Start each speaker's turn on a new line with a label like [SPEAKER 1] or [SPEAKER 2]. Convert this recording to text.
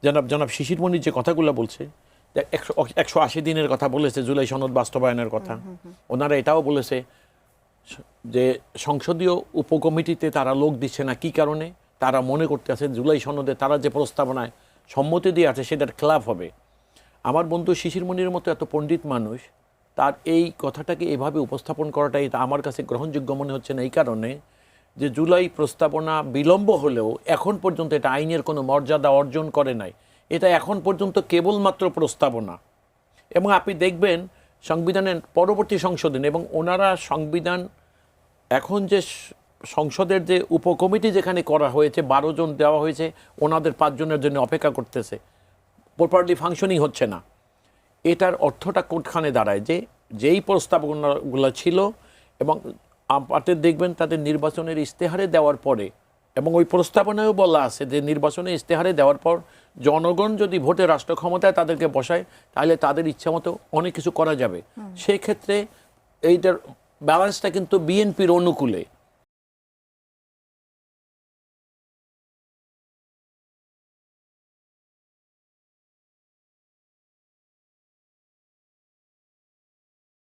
[SPEAKER 1] জনাব শিশির মনির যে কথাগুলো বলছে, 180 দিনের কথা বলেছে, জুলাই সনদ বাস্তবায়নের কথা। ওনারা এটাও বলেছে যে সংসদীয় উপকমিটিতে তারা লোক দিচ্ছে না, কি কারণে? তারা মনে করতে আছে জুলাই সনদে তারা যে প্রস্তাবনায় সম্মতি দিয়ে আছে সেটার খেলাফ হবে। আমার বন্ধু শিশির মনির মতো এত পণ্ডিত মানুষ, তার এই কথাটাকে এভাবে উপস্থাপন করাটাই আমার কাছে গ্রহণযোগ্য মনে হচ্ছে না, এই কারণে যে জুলাই প্রস্তাবনা বিলম্ব হলেও এখন পর্যন্ত এটা আইনের কোনো মর্যাদা অর্জন করে নাই। এটা এখন পর্যন্ত কেবলমাত্র প্রস্তাবনা। এবং আপনি দেখবেন সংবিধানের পরবর্তী সংশোধন, এবং ওনারা সংবিধান এখন যে সংসদের যে উপকমিটি যেখানে করা হয়েছে, 12 জন দেওয়া হয়েছে, ওনাদের 5 জনের জন্য অপেক্ষা করতেছে, প্রপারলি ফাংশনিং হচ্ছে না। এটার অর্থটা কোনখানে দাঁড়ায়? যে যেই প্রস্তাবনাগুলো ছিল, এবং আপনাদের দেখবেন তাদের নির্বাচনের ইশতেহারে দেওয়ার পরে, এবং ওই প্রস্তাবনায়ও বলা আছে যে নির্বাচনের ইশতেহারে দেওয়ার পর জনগণ যদি ভোটে রাষ্ট্র ক্ষমতায় তাদেরকে বসায়, তাহলে তাদের ইচ্ছা মতো অনেক কিছু করা যাবে। সেই ক্ষেত্রে এইটার ব্যালেন্সটা কিন্তু বিএনপির অনুকূলে।